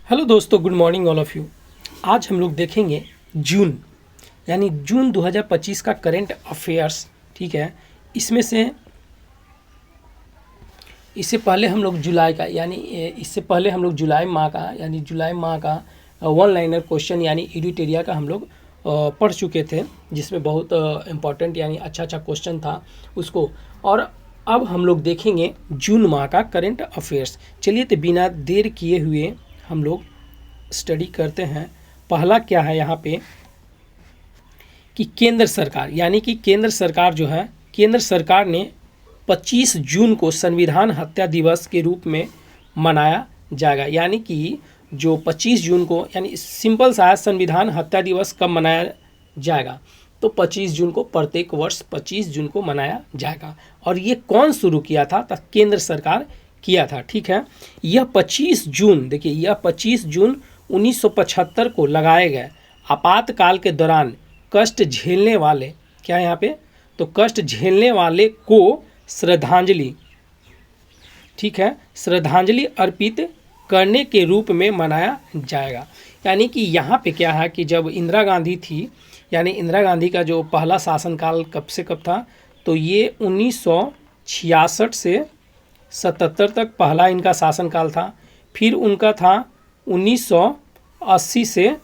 Hello दोस्तों, good morning all of you. आज हम लोग देखेंगे जून यानी जून 2025 का करंट अफेयर्स। ठीक है, इसमें से इससे पहले हम लोग जुलाई का यानी इससे पहले हम लोग जुलाई माह का वन लाइनर क्वेश्चन यानी एडिटोरिया का हम लोग पढ़ चुके थे, जिसमें बहुत इम्पॉर्टेंट यानी अच्छा क्वेश्चन था उसको। और अब हम लोग देखेंगे जून माह का करंट अफेयर्स। चलिए तो बिना देर किए हुए हम लोग स्टडी करते हैं। पहला क्या है यहाँ पे कि केंद्र सरकार यानी कि केंद्र सरकार जो है, केंद्र सरकार ने 25 जून को संविधान हत्या दिवस के रूप में मनाया जाएगा। यानी कि जो 25 जून को यानी सिंपल सा है, संविधान हत्या दिवस कब मनाया जाएगा तो 25 जून को, प्रत्येक वर्ष 25 जून को मनाया जाएगा। और ये कौन शुरू किया था? तो केंद्र सरकार किया था। ठीक है, यह 25 जून, देखिए यह 25 जून 1975 को लगाए गए आपातकाल के दौरान कष्ट झेलने वाले, क्या यहाँ पे, तो कष्ट झेलने वाले को श्रद्धांजलि, ठीक है, श्रद्धांजलि अर्पित करने के रूप में मनाया जाएगा। यानी कि यहाँ पे क्या है कि जब इंदिरा गांधी थी, यानी इंदिरा गांधी का जो पहला शासनकाल कब से कब था, तो ये 1966 से 77 तक पहला इनका शासनकाल था। फिर उनका था 1980 से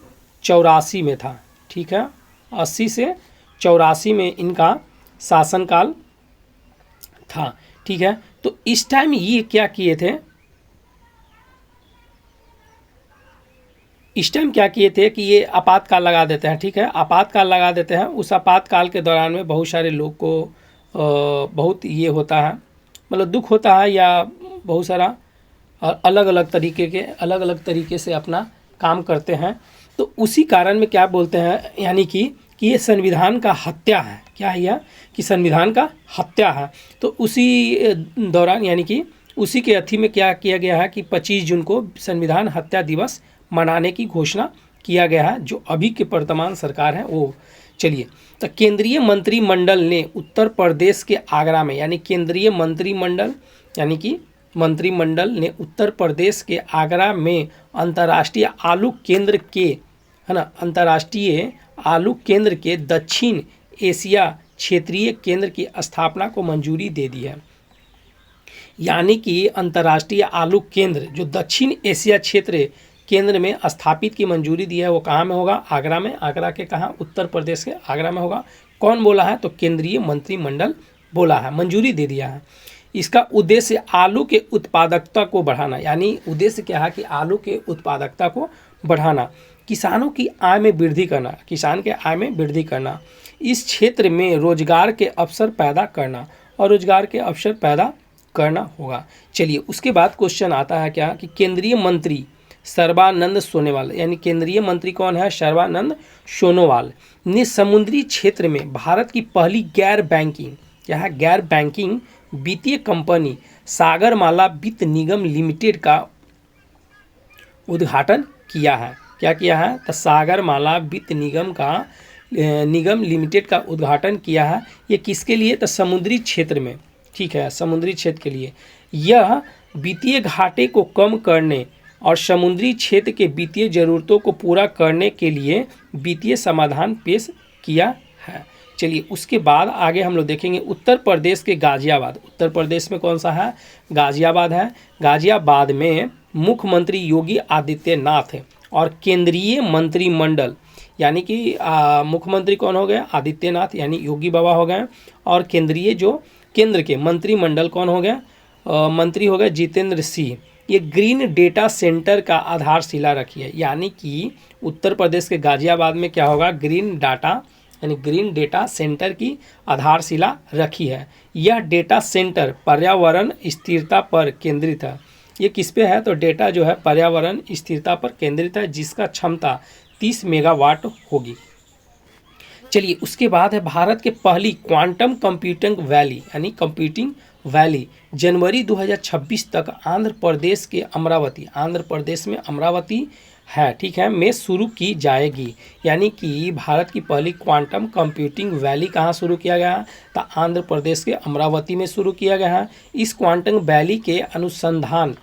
84 में था। ठीक है, 80 से 84 में इनका शासनकाल था। ठीक है, तो इस टाइम ये क्या किए थे, इस टाइम क्या किए थे कि ये आपातकाल लगा देते हैं। ठीक है, आपातकाल लगा देते हैं। उस आपातकाल के दौरान में बहुत सारे लोग को बहुत ये होता है, मतलब दुख होता है, या बहुत सारा अलग अलग तरीके से अपना काम करते हैं। तो उसी कारण में क्या बोलते हैं, यानी कि ये संविधान का हत्या है। क्या है यह कि संविधान का हत्या है। तो उसी दौरान यानी कि उसी के अथी में क्या किया गया है कि 25 जून को संविधान हत्या दिवस मनाने की घोषणा किया गया है, जो अभी के वर्तमान सरकार है वो। चलिए, तो केंद्रीय मंत्रिमंडल ने उत्तर प्रदेश के आगरा में, यानी केंद्रीय मंत्रिमंडल यानी कि मंत्रिमंडल ने उत्तर प्रदेश के आगरा में अंतर्राष्ट्रीय आलू केंद्र के, है ना, अंतर्राष्ट्रीय आलू केंद्र के दक्षिण एशिया क्षेत्रीय केंद्र की स्थापना को मंजूरी दे दी है। यानी कि अंतर्राष्ट्रीय आलू केंद्र जो दक्षिण एशिया क्षेत्र केंद्र में स्थापित की मंजूरी दी है, वो कहाँ में होगा? आगरा में। आगरा के कहाँ? उत्तर प्रदेश के आगरा में होगा। कौन बोला है? तो केंद्रीय मंत्रिमंडल बोला है, मंजूरी दे दिया है। इसका उद्देश्य आलू के उत्पादकता को बढ़ाना, यानी उद्देश्य क्या है कि आलू के उत्पादकता को बढ़ाना, किसानों की आय में वृद्धि करना, किसान के आय में वृद्धि करना, इस क्षेत्र में रोजगार के अवसर पैदा करना, और रोजगार के अवसर पैदा करना होगा। चलिए, उसके बाद क्वेश्चन आता है क्या कि केंद्रीय मंत्री सर्बानंद सोनोवाल, यानी केंद्रीय मंत्री कौन है? सर्बानंद सोनोवाल ने समुद्री क्षेत्र में भारत की पहली गैर बैंकिंग, क्या है? गैर बैंकिंग वित्तीय कंपनी सागरमाला वित्त निगम लिमिटेड का उद्घाटन किया है। क्या किया है? तो सागरमाला वित्त निगम लिमिटेड का उद्घाटन किया है। ये किसके लिए? तो समुद्री क्षेत्र में। ठीक है, समुद्री क्षेत्र के लिए। यह वित्तीय घाटे को कम करने और समुद्री क्षेत्र के वित्तीय जरूरतों को पूरा करने के लिए वित्तीय समाधान पेश किया है। चलिए, उसके बाद आगे हम लोग देखेंगे उत्तर प्रदेश के गाजियाबाद। उत्तर प्रदेश में कौन सा है? गाजियाबाद है। गाजियाबाद में मुख्यमंत्री योगी आदित्यनाथ और केंद्रीय मंत्रिमंडल, यानी कि मुख्यमंत्री कौन हो गए? आदित्यनाथ, यानी योगी बाबा हो गए। और केंद्रीय जो केंद्र के मंत्रिमंडल कौन हो गए? मंत्री हो गए जितेंद्र सिंह। ये ग्रीन डेटा सेंटर का आधारशिला रखी है। यानी कि उत्तर प्रदेश के गाजियाबाद में क्या होगा? ग्रीन डेटा सेंटर की आधारशिला रखी है। यह डेटा सेंटर पर्यावरण स्थिरता पर केंद्रित है। ये किस पे है? तो डेटा जो है पर्यावरण स्थिरता पर केंद्रित है, जिसका क्षमता 30 मेगावाट होगी। चलिए, उसके बाद है भारत के पहली क्वांटम कंप्यूटिंग वैली, यानी कंप्यूटिंग वैली जनवरी 2026 तक आंध्र प्रदेश में अमरावती है, ठीक है, में शुरू की जाएगी। यानी कि भारत की पहली क्वांटम कंप्यूटिंग वैली कहाँ शुरू किया गया है? तो आंध्र प्रदेश के अमरावती में शुरू किया गया है। इस क्वांटम वैली के अनुसंधान,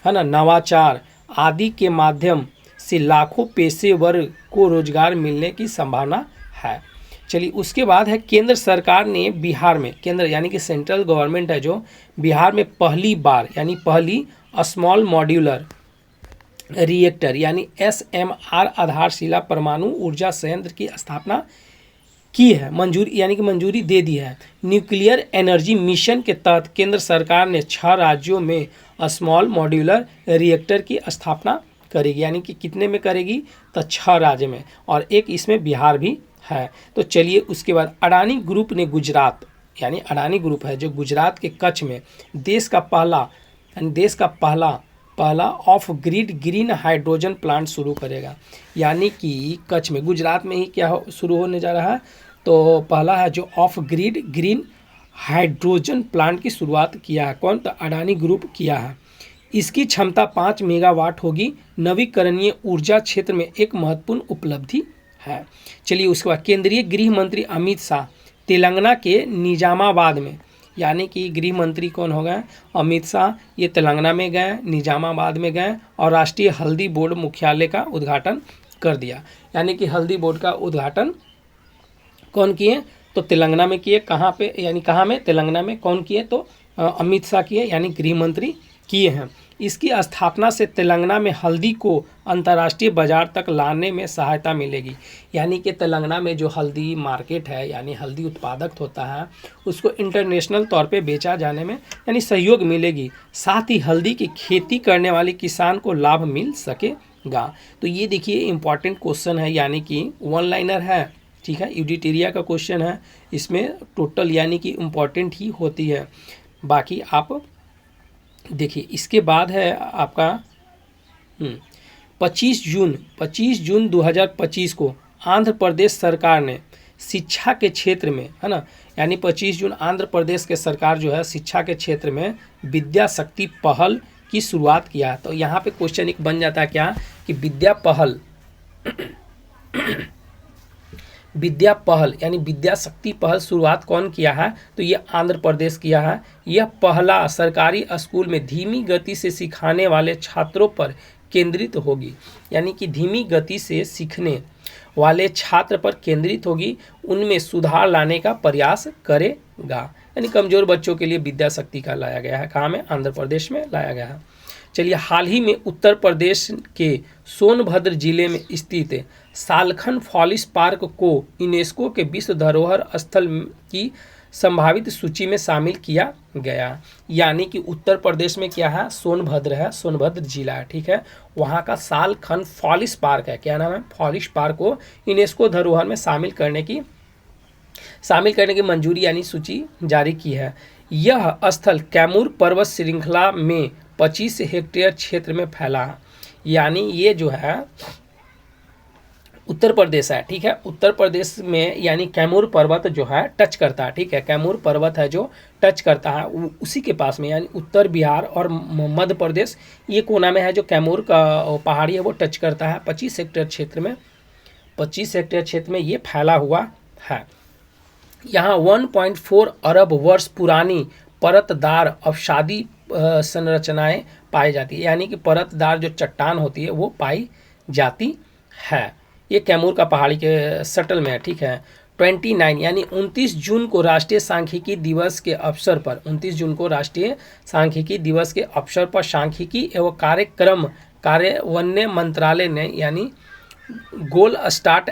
है ना, नवाचार आदि के माध्यम से लाखों पेशेवर को रोजगार मिलने की संभावना है। चलिए उसके बाद है केंद्र सरकार ने बिहार में, केंद्र यानी कि सेंट्रल गवर्नमेंट है जो बिहार में पहली बार यानी पहली स्मॉल मॉड्यूलर रिएक्टर यानी SMR आधारशिला परमाणु ऊर्जा संयंत्र की स्थापना की है, मंजूरी यानी कि मंजूरी दे दी है। न्यूक्लियर एनर्जी मिशन के तहत केंद्र सरकार ने 6 राज्यों में स्मॉल मॉड्यूलर रिएक्टर की स्थापना करेगी, यानी कि कितने में करेगी तो 6 राज्य में, और एक इसमें बिहार भी है। तो चलिए उसके बाद अडानी ग्रुप ने गुजरात, यानी अडानी ग्रुप है जो गुजरात के कच्छ में देश का पहला of grid green hydrogen plant शुरू करेगा, यानी कि कच्छ में गुजरात में ही क्या शुरू होने जा रहा है, तो पहला है जो of grid green hydrogen plant की शुरुआत किया है। कौन? तो अडानी ग्रुप किया है। इसकी क्षमता 5 मेगावाट होगी। नवीकरणीय ऊर्जा क्षेत्र में एक महत्वपूर्ण उपलब्धि है। चलिए उसके बाद केंद्रीय गृह मंत्री अमित शाह तेलंगाना के निजामाबाद में, यानी कि गृह मंत्री कौन हो गए? अमित शाह, ये तेलंगाना में गए, निजामाबाद में गए और राष्ट्रीय हल्दी बोर्ड मुख्यालय का उद्घाटन कर दिया। यानी कि हल्दी बोर्ड का उद्घाटन कौन किए? तो तेलंगाना में किए। कहाँ पे? यानी कहाँ में? तेलंगाना में। कौन किए? तो अमित शाह किए, यानी गृह मंत्री किए हैं। इसकी स्थापना से तेलंगाना में हल्दी को अंतर्राष्ट्रीय बाजार तक लाने में सहायता मिलेगी, यानी कि तेलंगाना में जो हल्दी मार्केट है, यानी हल्दी उत्पादक होता है, उसको इंटरनेशनल तौर पे बेचा जाने में यानी सहयोग मिलेगी। साथ ही हल्दी की खेती करने वाले किसान को लाभ मिल सकेगा। तो ये देखिए इंपॉर्टेंट क्वेश्चन है, यानी कि 1 लाइनर है, ठीक है, यूडिटेरिया का क्वेश्चन है। इसमें टोटल यानी कि इम्पॉर्टेंट ही होती है, बाकी आप देखिए। इसके बाद है आपका 25 जून 2025 को आंध्र प्रदेश सरकार ने शिक्षा के क्षेत्र में, है ना, यानी 25 जून आंध्र प्रदेश के सरकार जो है शिक्षा के क्षेत्र में विद्या शक्ति पहल की शुरुआत किया है। तो यहाँ पे क्वेश्चन एक बन जाता है क्या कि विद्या पहल यानी विद्या शक्ति पहल शुरुआत कौन किया है? तो ये आंध्र प्रदेश किया है। यह पहला सरकारी स्कूल में धीमी गति से सिखाने वाले छात्रों पर केंद्रित होगी, यानी कि धीमी गति से सीखने वाले छात्र पर केंद्रित होगी, उनमें सुधार लाने का प्रयास करेगा। यानी कमजोर बच्चों के लिए विद्या शक्ति का लाया गया है। कहाँ में? आंध्र प्रदेश में लाया गया है। चलिए हाल ही में उत्तर प्रदेश के सोनभद्र जिले में स्थित सालखन फॉरेस्ट पार्क को यूनेस्को के विश्व धरोहर स्थल की संभावित सूची में शामिल किया गया। यानी कि उत्तर प्रदेश में क्या है? सोनभद्र है, सोनभद्र जिला है, ठीक है। वहाँ का सालखन फॉरेस्ट पार्क है, क्या नाम है? फॉरेस्ट पार्क को यूनेस्को धरोहर में शामिल करने की मंजूरी यानी सूची जारी की है। यह स्थल कैमूर पर्वत श्रृंखला में 25 हेक्टेयर क्षेत्र में फैला है। यानी ये जो है उत्तर प्रदेश है, ठीक है। उत्तर प्रदेश में यानी कैमूर पर्वत जो है टच करता है, ठीक है। कैमूर पर्वत है जो टच करता है, उसी के पास में, यानी उत्तर बिहार और मध्य प्रदेश ये कोना में है जो कैमूर का पहाड़ी है वो टच करता है। 25 हेक्टेयर क्षेत्र में ये फैला हुआ है। यहाँ 1.4 अरब वर्ष पुरानी परतदार अवसादी संरचनाएं पाई जाती है, यानी कि परतदार जो चट्टान होती है वो पाई जाती है। ये कैमूर का पहाड़ी के सटल में है, ठीक है। 29 यानी 29 जून को राष्ट्रीय सांख्यिकी दिवस के अवसर पर 29 जून को राष्ट्रीय सांख्यिकी दिवस के अवसर पर सांख्यिकी एवं कार्यान्वयन मंत्रालय ने यानी गोल स्टार्ट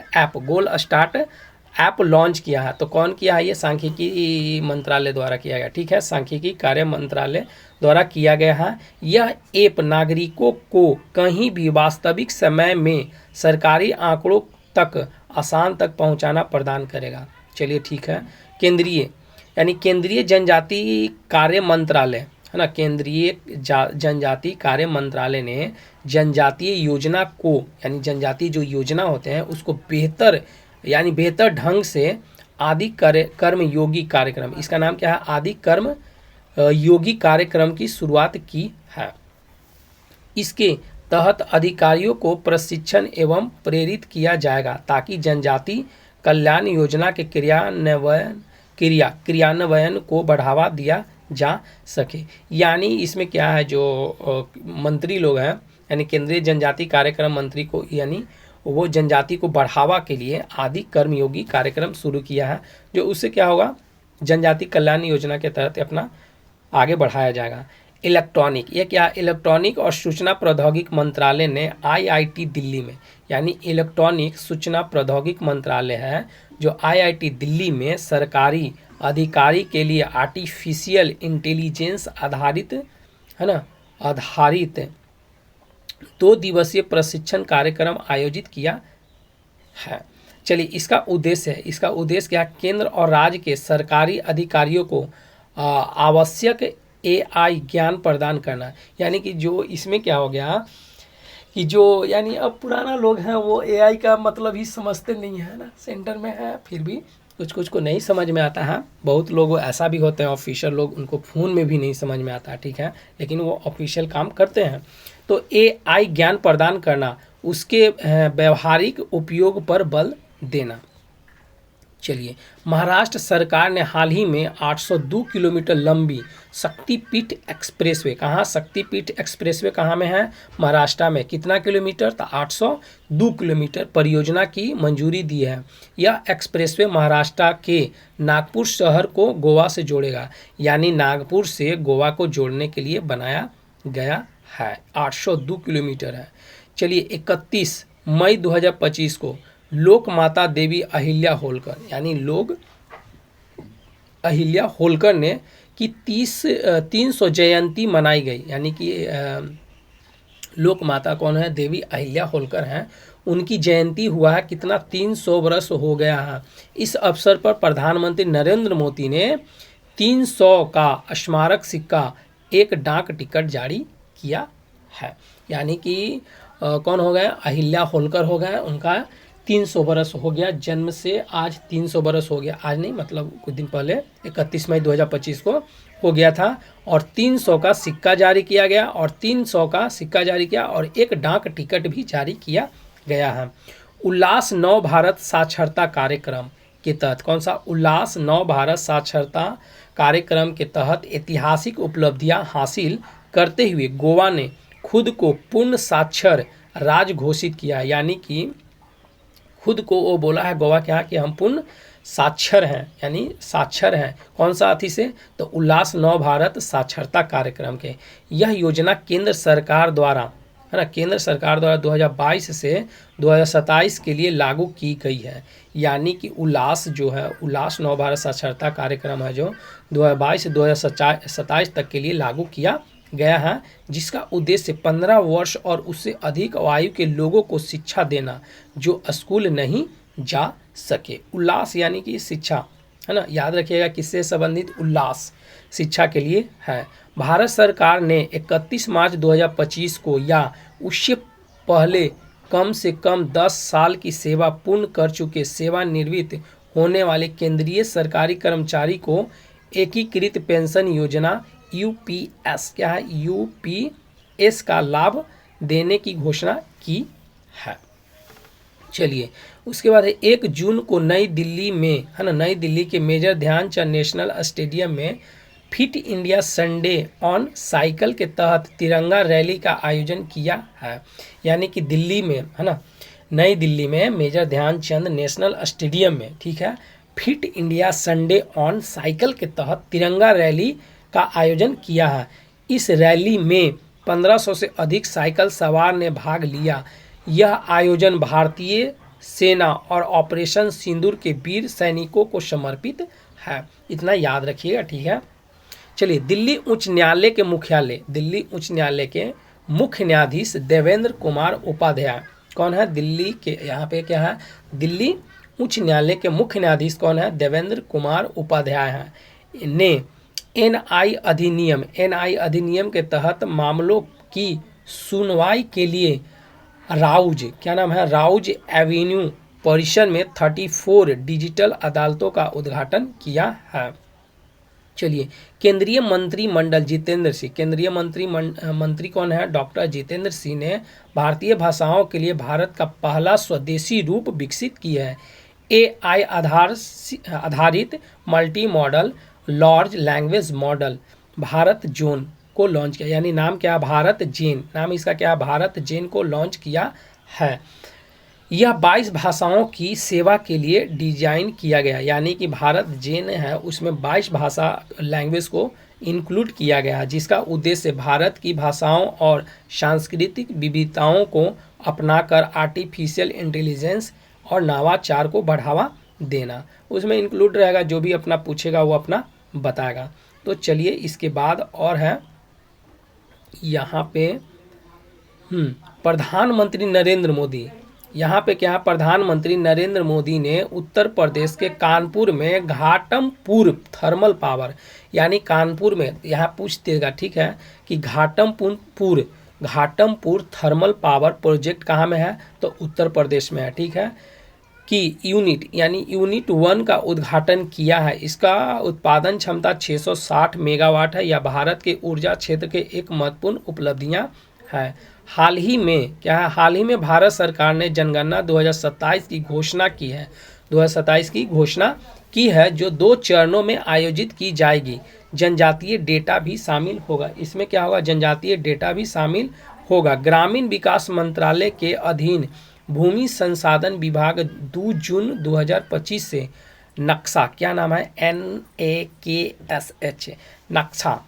ऐप लॉन्च किया है। तो कौन किया है? ये सांख्यिकी मंत्रालय द्वारा किया गया, ठीक है। सांख्यिकी कार्य मंत्रालय द्वारा किया गया है। यह ऐप नागरिकों को कहीं भी वास्तविक समय में सरकारी आंकड़ों तक आसान तक पहुंचाना प्रदान करेगा। चलिए ठीक है। केंद्रीय जनजाति कार्य मंत्रालय, है ना, केंद्रीय जनजाति कार्य मंत्रालय ने जनजातीय योजना को यानी जनजातीय जो योजना होते हैं उसको बेहतर ढंग से आदि कर्म योगी कार्यक्रम, इसका नाम क्या है? आदि कर्म योगी कार्यक्रम की शुरुआत की है। इसके तहत अधिकारियों को प्रशिक्षण एवं प्रेरित किया जाएगा ताकि जनजाति कल्याण योजना के क्रियान्वयन को बढ़ावा दिया जा सके। यानी इसमें क्या है, जो मंत्री लोग हैं यानी केंद्रीय जनजाति कार्यक्रम मंत्री को, यानी वो जनजाति को बढ़ावा के लिए आदि कर्मयोगी कार्यक्रम शुरू किया है, जो उससे क्या होगा, जनजाति कल्याण योजना के तहत अपना आगे बढ़ाया जाएगा। इलेक्ट्रॉनिक, ये क्या, इलेक्ट्रॉनिक और सूचना प्रौद्योगिकी मंत्रालय ने आईआईटी दिल्ली में, यानी इलेक्ट्रॉनिक सूचना प्रौद्योगिकी मंत्रालय है जो आईआईटी दिल्ली में सरकारी अधिकारी के लिए आर्टिफिशियल इंटेलिजेंस आधारित, है ना, आधारित 2 दिवसीय प्रशिक्षण कार्यक्रम आयोजित किया है। चलिए, इसका उद्देश्य है, इसका उद्देश्य क्या, केंद्र और राज्य के सरकारी अधिकारियों को आवश्यक एआई ज्ञान प्रदान करना। यानी कि जो इसमें क्या हो गया कि जो, यानी अब पुराना लोग हैं वो एआई का मतलब ही समझते नहीं है ना, सेंटर में है फिर भी कुछ कुछ को नहीं समझ में आता है। बहुत लोग ऐसा भी होते हैं ऑफिशियल लोग, उनको फ़ोन में भी नहीं समझ में आता है, ठीक है, लेकिन वो ऑफिशियल काम करते हैं। तो एआई ज्ञान प्रदान करना, उसके व्यवहारिक उपयोग पर बल देना। चलिए, महाराष्ट्र सरकार ने हाल ही में 802 किलोमीटर लंबी शक्तिपीठ एक्सप्रेसवे, कहाँ, शक्तिपीठ एक्सप्रेसवे कहाँ में है, महाराष्ट्र में, कितना किलोमीटर, तो 802 किलोमीटर परियोजना की मंजूरी दी है। यह एक्सप्रेसवे महाराष्ट्र के नागपुर शहर को गोवा से जोड़ेगा, यानी नागपुर से गोवा को जोड़ने के लिए बनाया गया है। 802 किलोमीटर है। चलिए, 31 मई 2025 को लोक माता देवी अहिल्या होलकर, यानी लोग अहिल्या होलकर ने की 300 जयंती मनाई गई। यानी कि लोक माता कौन है, देवी अहिल्या होलकर हैं, उनकी जयंती हुआ है, कितना, 300 वर्ष हो गया है। इस अवसर पर प्रधानमंत्री नरेंद्र मोदी ने 300 का स्मारक सिक्का, एक डाक टिकट जारी किया है। यानी कि कौन हो गया, अहिल्या होलकर हो गए, उनका 300 बरस हो गया जन्म से, आज 300 बरस हो गया, आज नहीं मतलब कुछ दिन पहले 31 मई 2025 को हो गया था। और 300 का सिक्का जारी किया गया, और 300 का सिक्का जारी किया, और एक डाक टिकट भी जारी किया गया है। उल्लास नव भारत साक्षरता कार्यक्रम के तहत, कौन सा, उल्लास नव भारत साक्षरता कार्यक्रम के तहत ऐतिहासिक उपलब्धियां हासिल करते हुए गोवा ने खुद को पूर्ण साक्षर राज्य घोषित किया। यानी कि खुद को वो बोला है गोवा क्या, कि हम पूर्ण साक्षर हैं, यानी साक्षर हैं, कौन सा अथी से, तो उल्लास नव भारत साक्षरता कार्यक्रम के। यह योजना केंद्र सरकार द्वारा, है ना, केंद्र सरकार द्वारा 2022 से 2027 के लिए लागू की गई है। यानी कि उल्लास जो है, उल्लास नव भारत साक्षरता कार्यक्रम है जो 2022 से 2027 तक के लिए लागू किया गया है, जिसका उद्देश्य 15 वर्ष और उससे अधिक आयु के लोगों को शिक्षा देना जो स्कूल नहीं जा सके। उल्लास यानी कि शिक्षा, है ना, याद रखिएगा किससे संबंधित, उल्लास शिक्षा के लिए है। भारत सरकार ने 31 मार्च 2025 को या उससे पहले कम से कम 10 साल की सेवा पूर्ण कर चुके सेवानिवृत्त होने वाले केंद्रीय सरकारी कर्मचारी को एकीकृत पेंशन योजना यूपीएस, क्या है, यूपीएस का लाभ देने की घोषणा की है। चलिए, उसके बाद 1 जून को नई दिल्ली में, है ना, नई दिल्ली के मेजर ध्यानचंद नेशनल स्टेडियम में fit India Sunday on cycle के तहत तिरंगा रैली का आयोजन किया है। यानी कि दिल्ली में, है ना, नई दिल्ली में मेजर ध्यानचंद नेशनल स्टेडियम में, ठीक है, fit India Sunday on cycle के तहत तिरंगा रैली का आयोजन किया है। इस रैली में 1500 से अधिक साइकिल सवार ने भाग लिया। यह आयोजन भारतीय सेना और ऑपरेशन सिंदूर के वीर सैनिकों को समर्पित है। इतना याद रखिएगा, ठीक है। चलिए, दिल्ली उच्च न्यायालय के मुख्यालय, दिल्ली उच्च न्यायालय के मुख्य न्यायाधीश देवेंद्र कुमार उपाध्याय कौन है, दिल्ली के, यहाँ पे क्या है, दिल्ली उच्च न्यायालय के मुख्य न्यायाधीश कौन है, देवेंद्र कुमार उपाध्याय हैं, ने एनआई अधिनियम के तहत मामलों की सुनवाई के लिए राउज, क्या नाम है, राउज एवेन्यू परिसर में 34 डिजिटल अदालतों का उद्घाटन किया है। चलिए, केंद्रीय मंत्रिमंडल जितेंद्र सिंह, केंद्रीय मंत्री कौन है, डॉक्टर जितेंद्र सिंह ने भारतीय भाषाओं के लिए भारत का पहला स्वदेशी रूप विकसित किया है। एआई आधारित multi modal large language model Bharat zone को लॉन्च किया, यानी नाम क्या है, भारत जेन, नाम इसका क्या है, भारत जेन को लॉन्च किया है। यह 22 भाषाओं की सेवा के लिए डिजाइन किया गया, यानी कि भारत जेन है उसमें 22 भाषा लैंग्वेज को इंक्लूड किया गया, जिसका उद्देश्य भारत की भाषाओं और सांस्कृतिक विविधताओं को अपनाकर आर्टिफिशियल इंटेलिजेंस और नवाचार को बढ़ावा देना। उसमें इंक्लूड रहेगा, जो भी अपना पूछेगा वो अपना बताएगा। तो चलिए इसके बाद और है यहाँ पे प्रधानमंत्री नरेंद्र मोदी, यहाँ पे क्या है, प्रधानमंत्री नरेंद्र मोदी ने उत्तर प्रदेश के कानपुर में घाटमपुर थर्मल पावर, यानी कानपुर में, यहाँ पूछ देगा ठीक है कि घाटमपुर थर्मल पावर प्रोजेक्ट कहाँ में है, तो उत्तर प्रदेश में है, ठीक है, कि यूनिट यानी यूनिट 1 का उद्घाटन किया है। इसका उत्पादन क्षमता 660 मेगावाट है। यह भारत के ऊर्जा क्षेत्र के एक महत्वपूर्ण उपलब्धियां है। हाल ही में क्या है, हाल ही में भारत सरकार ने जनगणना 2027 की घोषणा की है, 2027 की घोषणा की है, जो 2 चरणों में आयोजित की जाएगी। जनजातीय डेटा भी शामिल होगा, इसमें क्या होगा, जनजातीय डेटा भी शामिल होगा। ग्रामीण विकास मंत्रालय के अधीन भूमि संसाधन विभाग 2 जून 2025 से नक्शा, क्या नाम है, NAKSH, नक्शा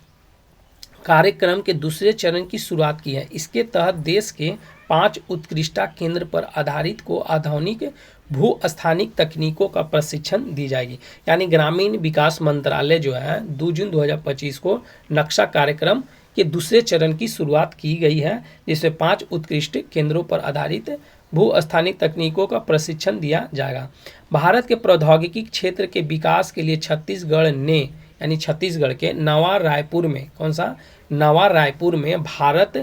कार्यक्रम के दूसरे चरण की शुरुआत की है। इसके तहत देश के 5 उत्कृष्टता केंद्र पर आधारित को आधुनिक भू-स्थानिक तकनीकों का प्रशिक्षण दी जाएगी। यानी ग्रामीण विकास मंत्रालय जो है 2 जून 2025 को नक्शा कार्यक्रम के दूसरे चरण की शुरुआत की गई है, जिसमें 5 उत्कृष्ट केंद्रों पर आधारित भू-स्थानिक तकनीकों का प्रशिक्षण दिया जाएगा। भारत के प्रौद्योगिकी क्षेत्र के विकास के लिए छत्तीसगढ़ ने, यानी छत्तीसगढ़ के नवा रायपुर में, कौन सा, नवा रायपुर में भारत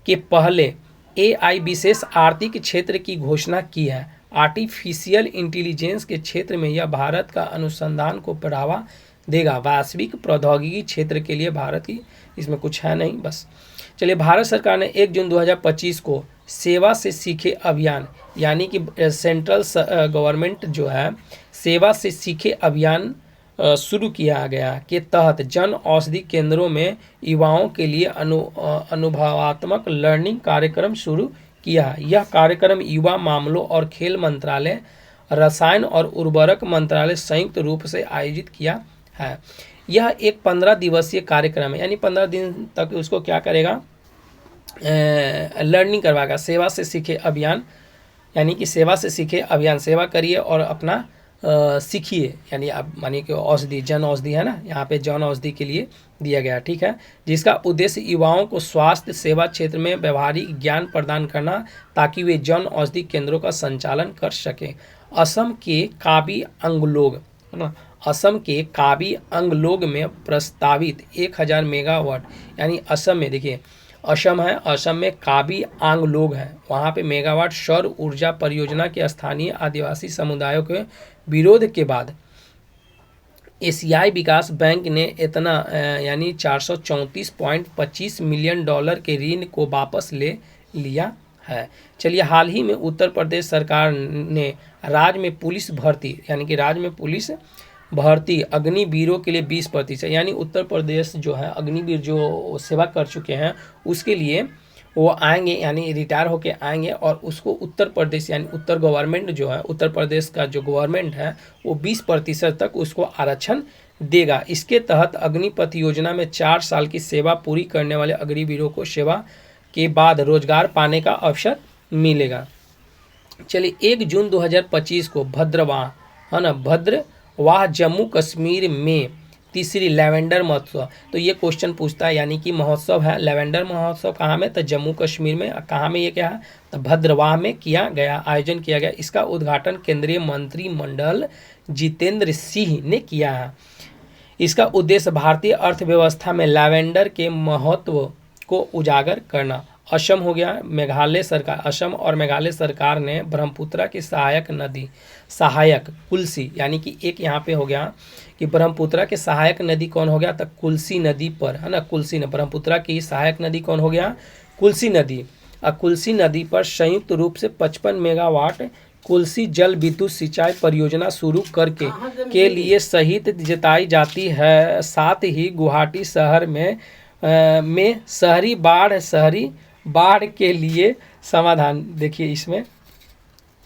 के पहले AI विशेष आर्थिक क्षेत्र की घोषणा की है। आर्टिफिशियल इंटेलिजेंस के क्षेत्र में यह भारत का अनुसंधान को बढ़ावा देगा। वैश्विक प्रौद्योगिकी क्षेत्र के लिए भारत की, इसमें कुछ है नहीं, बस चलिए। भारत सरकार ने 1 जून 2025 को सेवा से सीखे अभियान, यानी कि सेंट्रल गवर्नमेंट जो है सेवा से सीखे अभियान शुरू किया गया के तहत जन औषधि केंद्रों में युवाओं के लिए अनुभवात्मक लर्निंग कार्यक्रम शुरू किया है। यह कार्यक्रम युवा मामलों और खेल मंत्रालय, रसायन और उर्वरक मंत्रालय संयुक्त रूप से आयोजित किया है। यह एक 15 दिवसीय कार्यक्रम है, यानी 15 दिन तक उसको क्या करेगा, लर्निंग करवाएगा। सेवा से सीखे अभियान, यानी कि सेवा से सीखे अभियान, सेवा करिए और अपना सीखिए, यानी आप मानिए कि औषधि, जन औषधि है ना, यहाँ पे जन औषधि के लिए दिया गया, ठीक है, जिसका उद्देश्य युवाओं को स्वास्थ्य सेवा क्षेत्र में व्यवहारिक ज्ञान प्रदान करना, ताकि वे जन औषधि केंद्रों का संचालन कर सकें। असम के काबी अंगलोग, है ना, असम के काबी अंगलोग में प्रस्तावित 1000 मेगावाट, यानी असम में देखिए, असम है, असम में काबी आंगलोग है, वहाँ पे मेगावाट सौर ऊर्जा परियोजना के स्थानीय आदिवासी समुदायों के विरोध के बाद एशियाई विकास बैंक ने इतना यानी 434.25 मिलियन डॉलर के ऋण को वापस ले लिया है। चलिए, हाल ही में उत्तर प्रदेश सरकार ने राज्य में पुलिस भर्ती, यानी कि राज्य में पुलिस भर्ती अग्निवीरों के लिए 20%, यानी उत्तर प्रदेश जो है अग्निवीर जो सेवा कर चुके हैं उसके लिए वो आएंगे, यानी रिटायर होके आएंगे, और उसको उत्तर प्रदेश यानी उत्तर गवर्नमेंट जो है, उत्तर प्रदेश का जो गवर्नमेंट है वो 20% तक उसको आरक्षण देगा। इसके तहत अग्निपथ योजना में 4 साल की सेवा पूरी करने वाले अग्निवीरों को सेवा के बाद रोजगार पाने का अवसर मिलेगा। चलिए, 1 जून 2025 को भद्रवाह, है ना, भद्रवाह जम्मू कश्मीर में तीसरी लेवेंडर महोत्सव, तो ये क्वेश्चन पूछता है, यानी कि महोत्सव है लेवेंडर महोत्सव कहाँ में, तो जम्मू कश्मीर में। कहाँ में ये क्या है, तो भद्रवाह में किया गया, आयोजन किया गया। इसका उद्घाटन केंद्रीय मंत्रिमंडल जितेंद्र सिंह ने किया है। इसका उद्देश्य भारतीय अर्थव्यवस्था में लेवेंडर के महत्व को उजागर करना। असम हो गया, मेघालय सरकार, असम और मेघालय सरकार ने ब्रह्मपुत्रा की सहायक कुल्सी, यानी कि एक यहाँ पे हो गया कि ब्रह्मपुत्रा के सहायक नदी कौन हो गया, तो कुल्सी नदी पर, है ना, कुल्सी न ब्रह्मपुत्रा की सहायक नदी कौन हो गया, कुल्सी नदी। और कुल्सी नदी पर संयुक्त रूप से 55 मेगावाट कुल्सी जल विद्युत सिंचाई परियोजना शुरू करके के लिए सहित जताई जाती है। साथ ही गुवाहाटी शहर में में शहरी बाढ़ के लिए समाधान। देखिए इसमें